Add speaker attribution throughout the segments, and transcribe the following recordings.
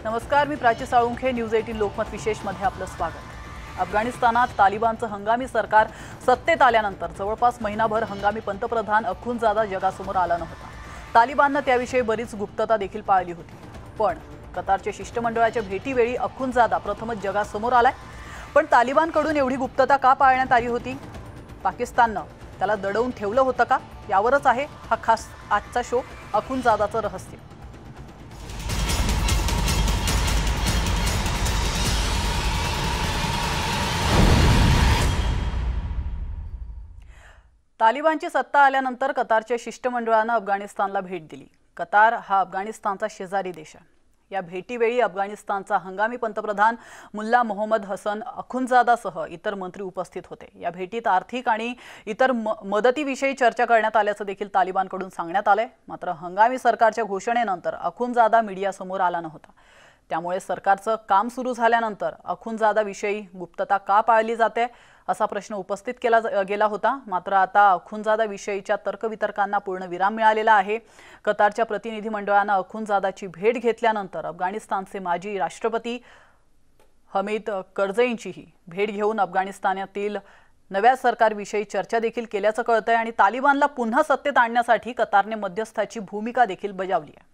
Speaker 1: नमस्कार, मी प्राची साळुंखे. न्यूज 18 लोकमत विशेषमध्ये आपलं स्वागत. अफगाणिस्तानात तालिबानचं हंगामी सरकार सत्तेत आल्यानंतर जवळपास महिनाभर हंगामी पंतप्रधान अखुंदजादा जगासमोर आला नव्हता. तालिबाननं त्याविषयी बरीच गुप्तता देखील पाळली होती. पण कतारच्या शिष्टमंडळाच्या भेटीवेळी अखुंदजादा प्रथमच जगासमोर आलाय. पण तालिबानकडून एवढी गुप्तता का पाळण्यात आली होती? पाकिस्ताननं त्याला दडवून ठेवलं होतं का? यावरच आहे हा खास आजचा शो, अखुंदजादाचं रहस्य. तालिबानची सत्ता आल्यानंतर कतारच्या शिष्टमंडळानं अफगाणिस्तानला भेट दिली. कतार हा अफगाणिस्तानचा शेजारी देश आहे. या भेटीवेळी अफगाणिस्तानचा हंगामी पंतप्रधान मुल्ला मोहम्मद हसन अखुंदजादासह इतर मंत्री उपस्थित होते. या भेटीत आर्थिक आणि इतर मदतीविषयी चर्चा करण्यात आल्याचं देखील तालिबानकडून सांगण्यात आलंय. मात्र हंगामी सरकारच्या घोषणेनंतर अखुंदजादा मीडियासमोर आला नव्हता. त्यामुळे सरकारचं काम सुरू झाल्यानंतर अखुंदजादाविषयी गुप्तता का पाळली जाते असा प्रश्न उपस्थित केला गेला होता. मात्र आता अखुंदजादाविषयीच्या तर्कवितर्कांना पूर्ण विराम मिळालेला आहे. कतारच्या प्रतिनिधिमंडळानं अखुंदजादाची भेट घेतल्यानंतर अफगाणिस्तानचे माजी राष्ट्रपती हमीद करझईंचीही भेट घेऊन अफगाणिस्तानातील नव्या सरकारविषयी चर्चा देखील केल्याचं कळतंय. आणि तालिबानला पुन्हा सत्तेत आणण्यासाठी कतारने मध्यस्थाची भूमिका देखील बजावली आहे.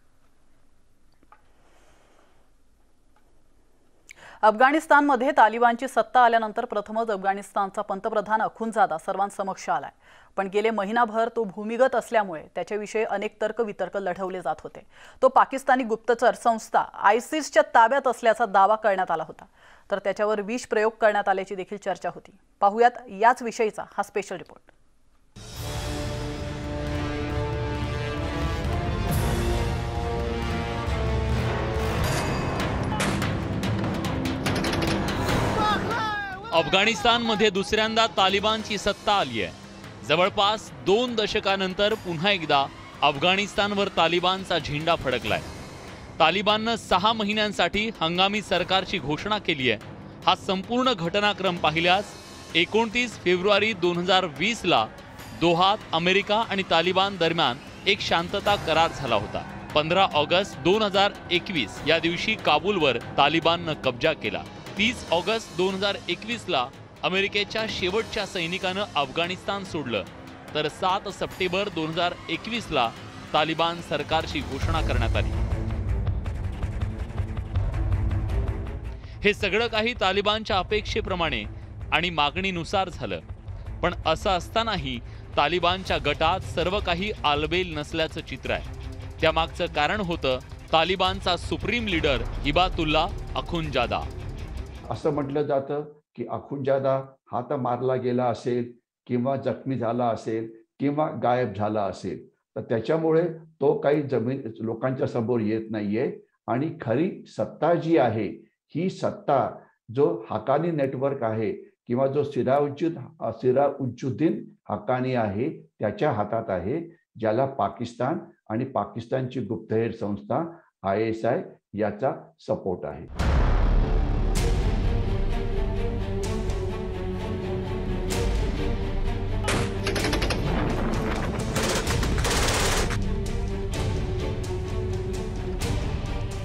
Speaker 1: अफगाणिस्तानमध्ये तालिबानची सत्ता आल्यानंतर प्रथमच अफगाणिस्तानचा पंतप्रधान अखुंदजादा सर्वांसमक्ष आलाय. पण गेले महिनाभर तो भूमिगत असल्यामुळे त्याच्याविषयी अनेक तर्कवितर्क लढवले जात होते. तो पाकिस्तानी गुप्तचर संस्था आयसिसच्या ताब्यात असल्याचा दावा करण्यात आला होता. तर त्याच्यावर विष प्रयोग करण्यात आल्याची देखील चर्चा होती. पाहूयात याच विषयीचा हा स्पेशल रिपोर्ट.
Speaker 2: अफगाणिस्तानमध्ये दुसऱ्यांदा तालिबानची सत्ता आली आहे. जवळपास 2 दशकानंतर पुन्हा एकदा अफगाणिस्तानवर तालिबानचा झेंडा फडकलाय. तालिबाननं 6 महिन्यांसाठी हंगामी सरकारची घोषणा केली आहे. हा संपूर्ण घटनाक्रम पाहिल्यास 29 फेब्रुवारी 2020ला दोहात अमेरिका आणि तालिबान दरम्यान एक शांतता करार झाला होता. 15 ऑगस्ट 2021 या दिवशी काबूलवर तालिबाननं कब्जा केला. 30 ऑगस्ट 2021ला अमेरिकेच्या शेवटच्या सैनिकानं अफगाणिस्तान सोडलं. तर 7 सप्टेंबर 2021ला तालिबान सरकारची घोषणा करण्यात आली. हे सगळं काही तालिबानच्या अपेक्षेप्रमाणे आणि मागणीनुसार झालं. पण असं असतानाही तालिबानच्या गटात सर्व काही आलबेल नसल्याचं चित्र आहे. त्यामागचं कारण होतं तालिबानचा सुप्रीम लीडर हिबातुल्ला अखुंदजादा.
Speaker 3: असं म्हटलं जातं की अखुंदजादा हा तर मारला गेला असेल किंवा जखमी झाला असेल किंवा गायब झाला असेल, तर त्याच्यामुळे तो काही लोकांच्या समोर येत नाहीये. आणि खरी सत्ता जी आहे, ही सत्ता जो हकानी नेटवर्क आहे किंवा जो सिराजुद्दीन हक्कानी आहे त्याच्या हातात आहे, ज्याला पाकिस्तान आणि पाकिस्तानची गुप्तहेर संस्था ISI याचा सपोर्ट आहे.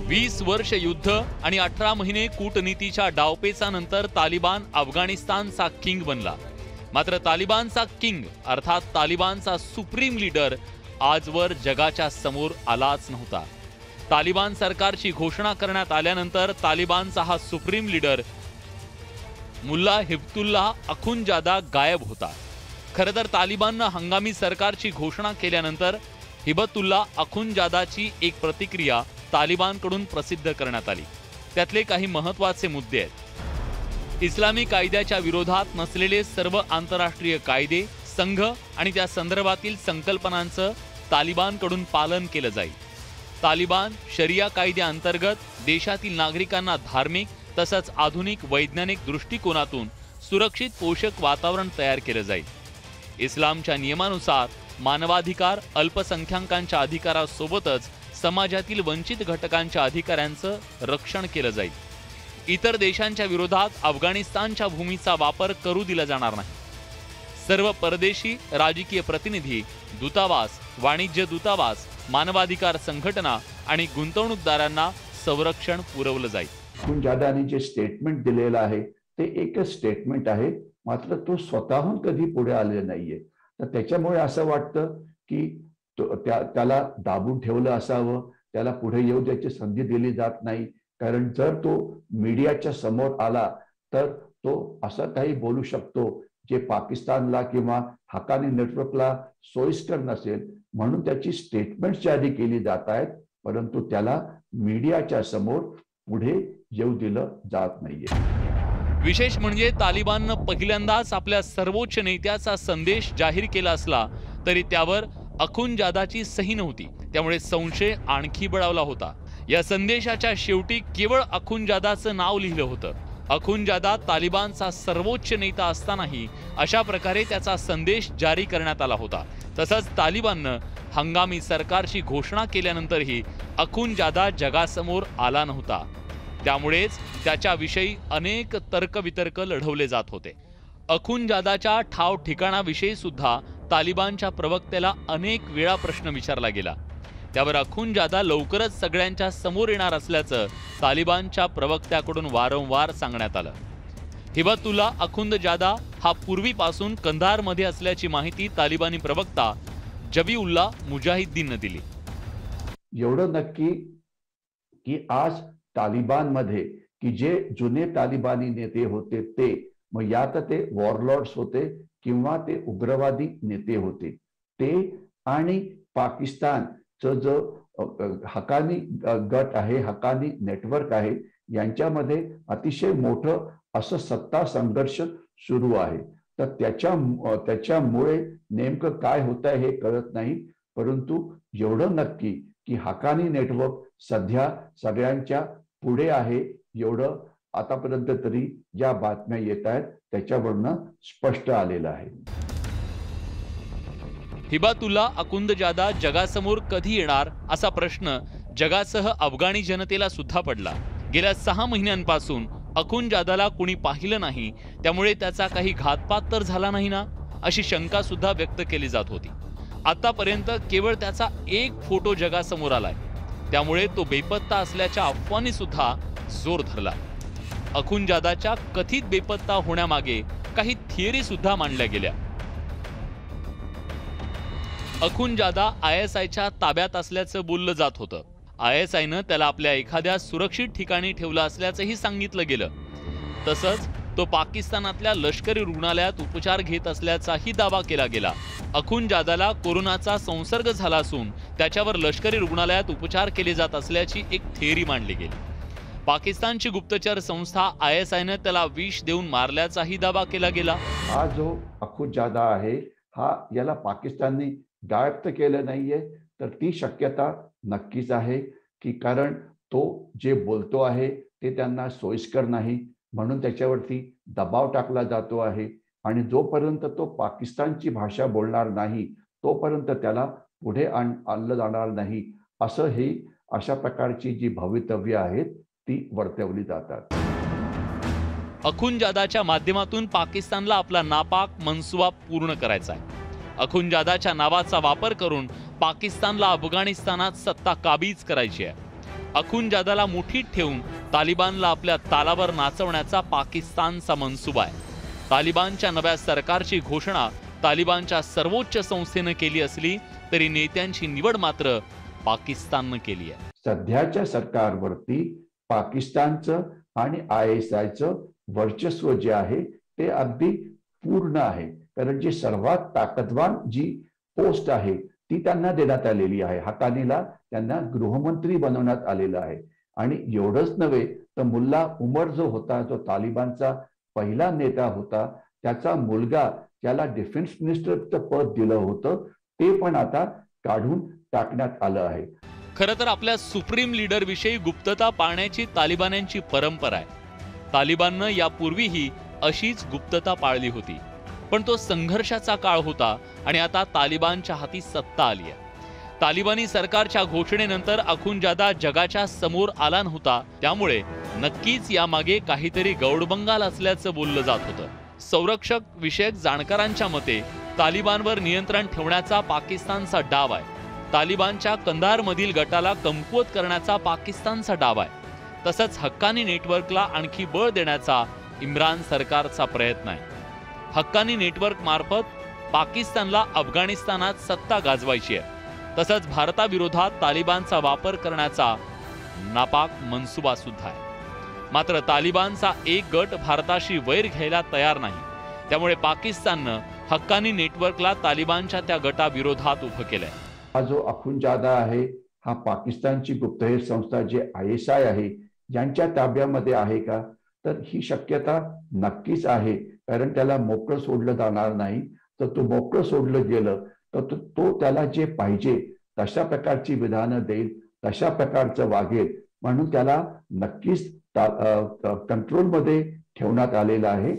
Speaker 2: 20 वर्ष युद्ध आणि 18 महिने कूटनीतीच्या डावपेचानंतर तालिबान अफगाणिस्तानचा किंग बनला. मात्र तालिबानचा किंग अर्थात तालिबानचा सुप्रीम लीडर आजवर जगाच्या समोर आलाच नव्हता. तालिबान सरकारची घोषणा करण्यात आल्यानंतर तालिबानचा हा सुप्रीम लीडर मुल्ला हिबतुल्लाह अखुंदजादा गायब होता. खरं तर तालिबाननं हंगामी सरकारची घोषणा केल्यानंतर हिबतुल्लाह अखुंदजादाची एक प्रतिक्रिया तालिबानकडून प्रसिद्ध करण्यात आली. त्यातले काही महत्त्वाचे मुद्दे आहेत. इस्लामी कायद्याच्या विरोधात नसलेले सर्व आंतरराष्ट्रीय कायदे, संघ आणि त्या संदर्भातील संकल्पनांचं तालिबानकडून पालन केलं जाईल. तालिबान शरिया कायद्याअंतर्गत देशातील नागरिकांना धार्मिक तसंच आधुनिक वैज्ञानिक दृष्टिकोनातून सुरक्षित पोषक वातावरण तयार केलं जाईल. इस्लामच्या नियमानुसार मानवाधिकार, अल्पसंख्याकांच्या अधिकारासोबतच समाजातील वंचित घटकांच्या अधिकारांचं रक्षण केलं जाईल. इतर देशांच्या विरोधात अफगाणिस्तानच्या भूमीचा वापर करू दिला जाणार नाही. सर्व परदेशी राजकीय प्रतिनिधी, दूतावास, वाणिज्य दूतावास, मानवाधिकार संघटना आणि गुंतवणूकदारांना संरक्षण पुरवलं जाईल.
Speaker 3: अखुंदजादानी जे स्टेटमेंट दिलेलं आहे ते एकच स्टेटमेंट आहे, मात्र तो स्वतःहून कधी पुढे आलेला नाहीये. तर त्याच्यामुळे असं वाटतं की त्याला दाबून ठेवलं असावं, त्याला पुढे येऊ द्यायची संधी दिली जात नाही. कारण जर तो मीडियाच्या समोर आला तर तो असं काही बोलू शकतो जे पाकिस्तानला किंवा हक्कानी नेटवर्कला सोयीस्कर नसेल, म्हणून त्याची स्टेटमेंट जारी केली जात आहेत, परंतु त्याला मीडियाच्या समोर पुढे येऊ दिलं जात नाहीये.
Speaker 2: विशेष म्हणजे तालिबाननं पहिल्यांदाच आपल्या सर्वोच्च नेत्याचा संदेश जाहीर केला असला तरी त्यावर अखुंदजादाची सही नव्हती. त्यामुळे संशय आणखी बळावला होता. या संदेशाच्या शेवटी केवळ अखुंदजादाचं नाव लिहिलं होतं. अखुंदजादा तालिबानचा सर्वोच्च नेता असतानाही अशा प्रकारे त्याचा संदेश जारी करण्यात आला होता. तसंच तालिबाननं हंगामी सरकारची घोषणा केल्यानंतरही अखुंदजादा जगासमोर आला नव्हता. त्यामुळेच त्याच्याविषयी अनेक तर्कवितर्क लढवले जात होते. अखुंदजादाच्या ठाव ठिकाणाविषयी सुद्धा तालिबानच्या प्रवक्त्याला अनेक वेळा प्रश्न विचारला गेला. त्यावर अखुंदजादा लवकरच सगळ्यांच्या समोर येणार असल्याचं तालिबानच्या प्रवक्त्याकडून वारंवार सांगण्यात आलं. हिबतुल्लाह अखुंदजादा हा पूर्वीपासून कंधारमध्ये असल्याची माहिती तालिबानी प्रवक्ता जबीउल्लाह मुजाहिद्दीननं दिली.
Speaker 3: एवढं नक्की की आज तालिबानमध्ये की जे जुने तालिबानी नेते होते ते, मग यात ते वॉरलॉर्ड्स होते किंवा ते उग्रवादी नेते होते, ते आणि पाकिस्तानचं जो हकानी गट आहे, हकानी नेटवर्क आहे, यांच्यामध्ये अतिशय मोठं असं सत्ता संघर्ष सुरू आहे. तर त्याच्यामुळे नेमकं काय होत आहे हे कळत नाही. परंतु एवढं नक्की की हकानी नेटवर्क सध्या सगळ्यांच्या पुढे आहे, एवढं आतापर्यंत तरी ज्या बातम्या येत आहेत त्याच्यावरनं स्पष्ट आलेलं आहे.
Speaker 2: हिबतुल्लाह अखुंदजादा जगासमोर कधी येणार असा प्रश्न जगासह अफगाणी जनतेला सुद्धा पडला. गेल्या 6 महिन्यांपासून अखुंदजादाला कुणी पाहिलं नाही, त्यामुळे त्याचा काही घातपात तर झाला नाही ना, अशी शंका सुद्धा व्यक्त केली जात होती. आतापर्यंत केवळ त्याचा एक फोटो जगासमोर आलाय, त्यामुळे तो बेपत्ता असल्याच्या अफवांनी सुद्धा जोर धरला. अखुंदजादाच्या कथित बेपत्ता होण्यामागे काही थिअरी सुद्धा मांडल्या गेल्या. अखुंदजादा ISIच्या ताब्यात असल्याचं बोललं जात होतं. ISIनं त्याला आपल्या एखाद्या सुरक्षित ठिकाणी ठेवलं असल्याचंही सांगितलं गेलं. तसंच तो पाकिस्तानातल्या लष्करी रुग्णालयात उपचार घेत असल्याचाही दावा केला गेला. अखुंदजादाला कोरोनाचा संसर्ग झाला असून त्याच्यावर लष्करी रुग्णालयात उपचार केले जात असल्याची एक थिअरी मांडली गेली. पाकिस्तानची गुप्तचर संस्था ISIनं त्याला विष देऊन मारल्याचाही दावा केला गेला.
Speaker 3: हा जो अखुंदजादा आहे, हा याला पाकिस्तानने गायब तर केलं नाहीये, तर ती शक्यता नक्कीच आहे की कारण तो जे बोलतो आहे ते त्यांना सोयीस्कर नाही, म्हणून त्याच्यावरती दबाव टाकला जातो आहे. आणि जोपर्यंत तो पाकिस्तानची भाषा बोलणार नाही तोपर्यंत त्याला पुढे आणलं जाणार नाही, असं ही अशा प्रकारची जी भवितव्य आहेत ती वर्तवली जातात.
Speaker 2: अखुंदजादाच्या माध्यमातून पाकिस्तानला आपला नापाक मनसुबा पूर्ण करायचा आहे. अखुंदजादाच्या नावाचा वापर करून पाकिस्तानला अफगाणिस्तानात सत्ता काबीज करायची आहे. अखुंदजादाला मुठीत ठेवून तालिबानला आपल्या तालावर नाचवण्याचा पाकिस्तानचा मनसुबा आहे. तालिबानच्या नव्या सरकारची घोषणा तालिबानच्या सर्वोच्च संस्थेनं केली असली तरी नेत्यांची निवड मात्र पाकिस्ताननं केली आहे.
Speaker 3: सध्याच्या सरकारवरती पाकिस्तानचं आणि ISIचं वर्चस्व जे आहे ते अगदी पूर्ण आहे. कारण जी सर्वात ताकदवान जी पोस्ट आहे ती त्यांना देण्यात आलेली आहे. हकानीला त्यांना गृहमंत्री बनवण्यात आलेलं आहे. आणि एवढंच नव्हे तर मुल्ला उमर जो होता, जो तालिबानचा पहिला नेता होता, त्याचा मुलगा त्याला डिफेन्स मिनिस्टरचं पद दिलं होतं, ते पण आता काढून टाकण्यात आलं आहे.
Speaker 2: खरं तर आपल्या सुप्रीम लीडर विषयी गुप्तता पाळण्याची तालिबान्यांची परंपरा आहे. तालिबाननं यापूर्वीही अशीच गुप्तता पाळली होती. पण तो संघर्षाचा काळ होता आणि आता तालिबानच्या हाती सत्ता आली आहे. तालिबानी सरकारच्या घोषणेनंतर अखुंदजादा जगाच्या समोर आला नव्हता, त्यामुळे नक्कीच यामागे काहीतरी गौडबंगाल असल्याचं बोललं जात होतं. संरक्षक विषयक जाणकारांच्या मते तालिबानवर नियंत्रण ठेवण्याचा पाकिस्तानचा डाव आहे. तालिबानच्या कंदारमधील गटाला कमकुवत करण्याचा पाकिस्तानचा डाव आहे. तसंच हक्कानी नेटवर्कला आणखी बळ देण्याचा इम्रान सरकारचा प्रयत्न आहे. हक्कानी नेटवर्क मार्फत पाकिस्तानला अफगाणिस्तानात सत्ता गाजवायची आहे. तसंच भारताविरोधात तालिबानचा वापर करण्याचा नापाक मनसुबा सुद्धा आहे. मात्र तालिबानचा एक गट भारताशी वैर घ्यायला तयार नाही. त्यामुळे पाकिस्ताननं हक्कानी नेटवर्कला तालिबानच्या त्या गटाविरोधात उभं केलंय.
Speaker 3: हा जो अखुंजादा आहे हा पाकिस्तानची गुप्तहेर संस्था जे ISI आहे यांच्या ताब्यामध्ये आहे का, तर ही शक्यता नक्कीच आहे. कारण त्याला मोकळं सोडलं जाणार नाही. तर तो मोकळं सोडलं गेलं तर तो त्याला जे पाहिजे तशा प्रकारची विधानं देईल, तशा प्रकारचं वागेल. म्हणून त्याला नक्कीच कंट्रोलमध्ये ठेवण्यात आलेलं आहे.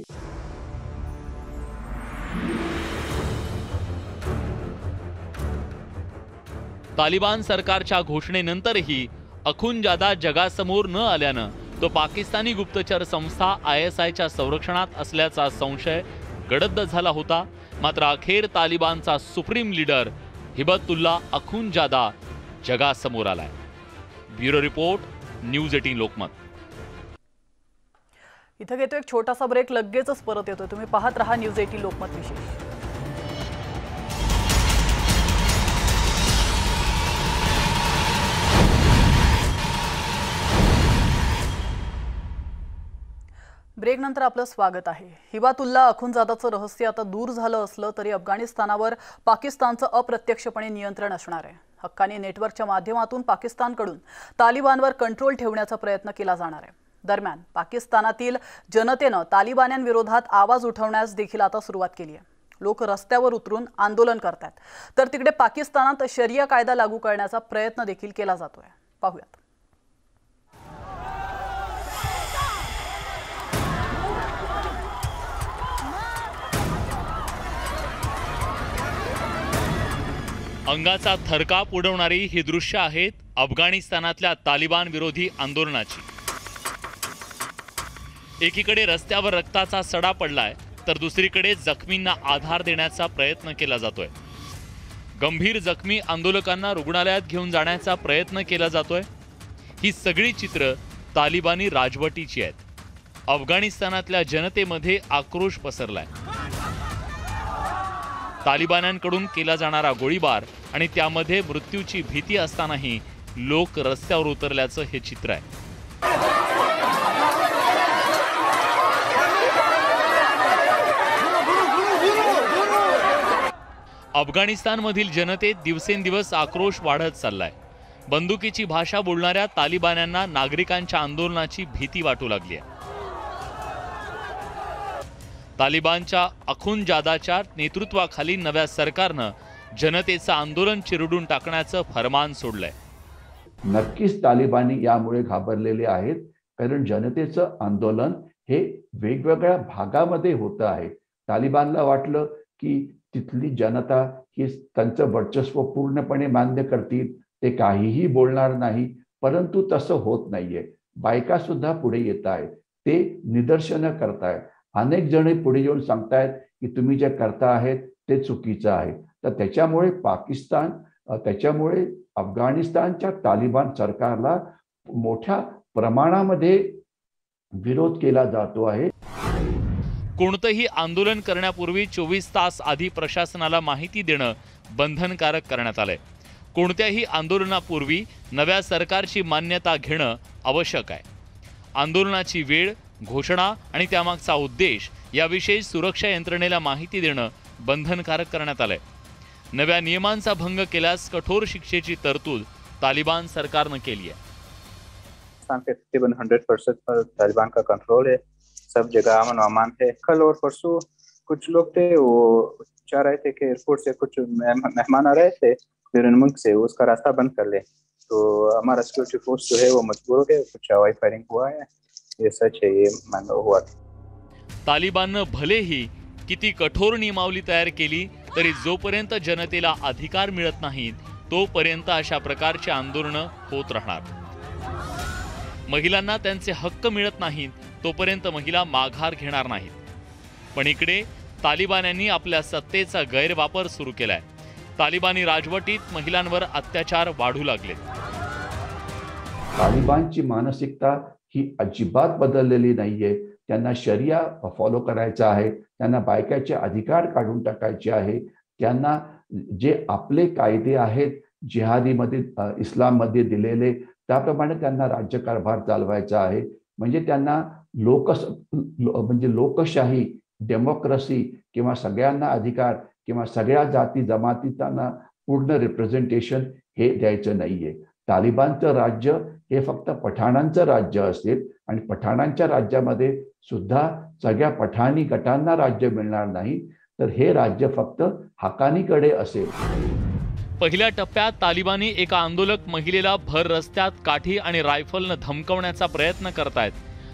Speaker 2: तालिबान सरकारच्या घोषणेनंतरही अखुंजादा जगासमोर न आल्यानं तो पाकिस्तानी गुप्तचर संस्था ISIच्या संरक्षणात असल्याचा संशय गडद झाला होता. मात्र अखेर तालिबानचा सुप्रीम लीडर हिबतुल्ला अखुंजादा जगासमोर आलाय. Bureau report, news 18 Lokmat.
Speaker 1: इथं घेतो एक छोटासा ब्रेक, लगेचच परत येतोय. तुम्ही पाहत रहा न्यूज 18 लोकमत विशेष. ब्रेक नंतर आपलं स्वागत आहे. हिबतुल्ला अखुंजादाचं रहस्य आता दूर झालं असलं तरी अफगाणिस्तानावर पाकिस्तानचं अप्रत्यक्षपणे नियंत्रण असणार आहे. हक्कानी नेटवर्कच्या माध्यमातून पाकिस्तानकडून तालिबानवर कंट्रोल ठेवण्याचा प्रयत्न केला जाणार आहे. दरम्यान पाकिस्तानातील जनतेनं तालिबान्यांविरोधात आवाज उठवण्यास देखील आता सुरुवात केली आहे. लोक रस्त्यावर उतरून आंदोलन करतात. तर तिकडे पाकिस्तानात शरिया कायदा लागू करण्याचा प्रयत्न देखील केला जातोय. पाहूयात.
Speaker 2: अंगाचा थरकाप उडवणारी ही दृश्य आहेत अफगाणिस्तानातल्या तालिबान विरोधी आंदोलनाची. एकीकडे रस्त्यावर रक्ताचा सडा पडलाय तर दुसरीकडे जखमींना आधार देण्याचा प्रयत्न केला जातोय. गंभीर जखमी आंदोलकांना रुग्णालयात घेऊन जाण्याचा प्रयत्न केला जातोय. ही सगळी चित्र तालिबानी राजवटीची आहेत. अफगाणिस्तानातल्या जनतेमध्ये आक्रोश पसरलाय. तालिबान्यांकडून केला जाणारा गोळीबार आणि त्यामध्ये मृत्यूची भीती असतानाही लोक रस्त्यावर उतरल्याचं हे चित्र आहे. अफगाणिस्तानमधील जनतेत दिवसेंदिवस आक्रोश वाढत चाललाय. बंदुकीची भाषा बोलणाऱ्या तालिबान्यांना नागरिकांच्या आंदोलनाची भीती वाटू लागली आहे. तालिबानच्या अखुंजादाच्या नेतृत्वाखाली नव्या सरकारनं जनतेचं आंदोलन चिरडून टाकण्याचं फरमान सोडलंय.
Speaker 3: नक्कीच तालिबानी यामुळे घाबरलेले आहेत. कारण जनतेचं आंदोलन हे वेगवेगळ्या भागामध्ये होतं आहे. तालिबानला वाटलं की तिथली जनता ही त्यांचं वर्चस्व पूर्णपणे मान्य करतील, ते काहीही बोलणार नाही. परंतु तसं होत नाहीये. बायका सुद्धा पुढे येत आहेत. ते निदर्शनं करतायत. अनेक जण पुढे येऊन सांगतायत की तुम्ही जे करता आहेत ते चुकीचं आहे. तर त्याच्यामुळे अफगाणिस्तानच्या तालिबान सरकारला मोठ्या प्रमाणामध्ये विरोध केला जातो आहे.
Speaker 2: कोणतंही आंदोलन करण्यापूर्वी 24 तास आधी प्रशासनाला माहिती देणं बंधनकारक करण्यात आलंय. कोणत्याही आंदोलनापूर्वी नव्या सरकारची मान्यता घेणं आवश्यक आहे. आंदोलनाची वेळ, घोषणा आणि त्यामागचा उद्देश याविषयी सुरक्षा यंत्रणेला माहिती देणं बंधनकारक करण्यात आलंय. नव्या नियमांचा भंग केल्यास कठोर शिक्षेची तरतूद तालिबान सरकारनं केली आहे.
Speaker 4: 100% पर तालिबान का कंट्रोल है. सब जगह अमन अमान है. कल और परसों कुछ लोग थे वो चाह रहे थे कि एयरपोर्ट से कुछ मेहमान आ रहे थे बैरून मुल्क से, उसका रास्ता बंद कर ले. तो हमारा सिक्योरिटी फोर्स जो है वो मजबूर हो गए. कुछ हवाई फायरिंग हुआ है. ये सच है, ये मांगा हुआ.
Speaker 2: तालिबाननं भलेही किती कठोर नियमावली तयार केली तरी जोपर्यंत जनतेला अधिकार मिळत नाहीत तोपर्यंत अशा प्रकारची आंदोलनं होत राहणार. महिलांना त्यांचे हक्क मिळत नाहीत तोपर्यंत महिला माघार घेणार नाहीत. पण इकडे तालिबान्यांनी आपल्या सत्तेचा गैरवापर सुरू केलाय. तालिबानी राजवटीत महिलांवर अत्याचार वाढू लागले।
Speaker 3: तालिबानची मानसिकता ही अजिबात बदललेली नाहीये। त्यांना शरिया फॉलो करायचा आहे, त्यांना बायकाचे अधिकार काढून टाकायचे आहे, त्यांना जे आपले कायदे आहेत जिहादीमध्ये इस्लाममध्ये दिलेले त्याप्रमाणे त्यांना राज्यकारभार चालवायचा आहे। म्हणजे त्यांना लोकशाही, डेमोक्रेसी किंवा सगळ्यांना अधिकार किंवा सगळ्या जाती जमातींना पूर्ण रिप्रेझेंटेशन हे द्यायचं नाहीये। तालिबानचं राज्य हे फक्त पठाणांचं राज्य असेल आणि पठाणांच्या राज्यामध्ये सुद्धा सगळ्या पठाणी गटांना राज्य मिळणार नाही, तर हे राज्य फक्त हकानीकडे असेल।
Speaker 2: पहिल्या टप्प्यात तालिबानी एका आंदोलक महिलेला भर रस्त्यात काठी आणि रायफलनं धमकवण्याचा प्रयत्न करतायत,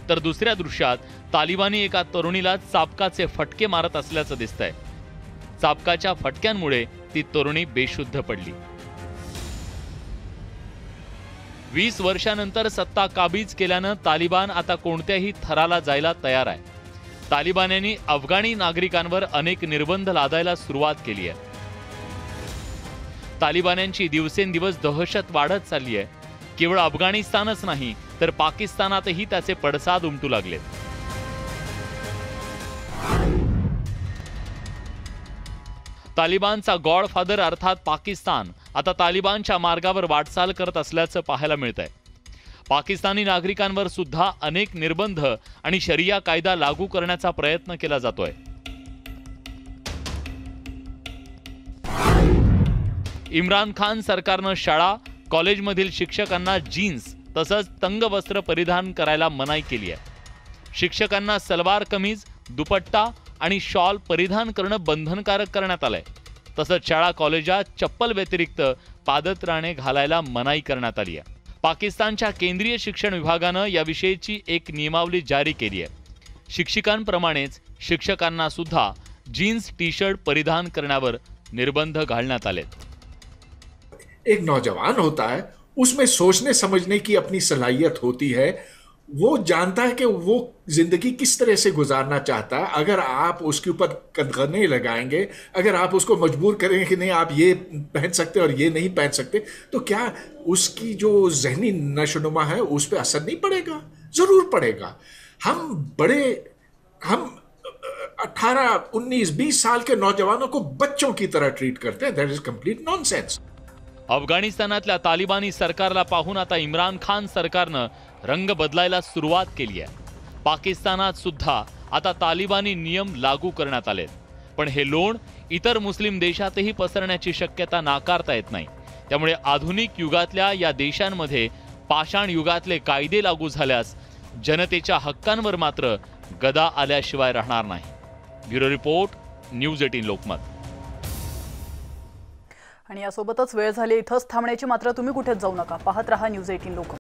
Speaker 2: तर दुसऱ्या दृश्यात तालिबानी एका तरुणीला चाबकाचे फटके मारत असल्याचं दिसतंय। चाबकाच्या फटक्यांमुळे ती तरुणी बेशुद्ध पडली। 20 वर्षांनंतर सत्ता काबीज केल्यानं तालिबान आता कोणत्याही थराला जायला तयार आहे। तालिबान्यांनी अफगाणी नागरिकांवर अनेक निर्बंध लादायला सुरुवात केली आहे। तालिबान्यांची दिवसेंदिवस दहशत वाढत चालली आहे। केवळ अफगाणिस्तानच नाही तर पाकिस्तानातही त्याचे पडसाद उमटू लागलेत। तालिबानचा गॉडफादर अर्थात पाकिस्तान आता तालिबानच्या मार्गावर वाटचाल करत असल्याचं पाहायला मिळतंय। पाकिस्तानी नागरिकांवर सुद्धा अनेक निर्बंध आणि शरिया कायदा लागू करण्याचा प्रयत्न केला जातोय। इम्रान खान सरकारनं शाळा, कॉलेजमधील शिक्षकांना जीन्स तसंच तंग वस्त्र परिधान करायला मनाई केली आहे। शिक्षकांना सलवार कमीज, दुपट्टा आणि शॉल परिधान करणं बंधनकारक करण्यात आलंय। तसंच शाळा कॉलेजात चप्पल व्यतिरिक्त पादत्राणे घालायला मनाई करण्यात आली आहे। पाकिस्तानच्या केंद्रीय शिक्षण विभागानं याविषयीची एक नियमावली जारी केली आहे। शिक्षकांप्रमाणेच शिक्षकांना सुद्धा जीन्स टी शर्ट परिधान करण्यावर निर्बंध घालण्यात आलेत।
Speaker 5: एक नौजवान होता है, उसमें सोचने समझने की अपनी सलाहियत होती है, वो जानता है कि वो जिंदगी किस तरह से गुजारना चाहता है। अगर आप उसके ऊपर कदगने लगाएंगे, अगर आप उसको मजबूर करेंगे कि नहीं आप ये पहन सकते और ये नहीं पहन सकते, तो क्या उसकी जो जहनी नशोनुमा है उस पर असर नहीं पड़ेगा? जरूर पड़ेगा। हम 18, 19, 20 साल के नौजवानों को बच्चों की तरह ट्रीट करते हैं। That is complete nonsense.
Speaker 2: अफगाणिस्तानातल्या तालिबानी सरकारला पाहून आता इम्रान खान सरकारनं रंग बदलायला सुरुवात केली आहे। पाकिस्तानात सुद्धा आता तालिबानी नियम लागू करण्यात आलेत, पण हे लोण इतर मुस्लिम देशातही पसरण्याची शक्यता नाकारता येत नाही। त्यामुळे आधुनिक युगातल्या या देशांमध्ये पाषाण युगातले कायदे लागू झाल्यास जनतेच्या हक्कांवर मात्र गदा आल्याशिवाय राहणार नाही। Bureau report, news 18 Lokmat.
Speaker 1: आणि यासोबतच वेळ झाली इथंच थांबण्याची, मात्र तुम्ही कुठेच जाऊ नका, पाहत रहा न्यूज 18 लोकमत।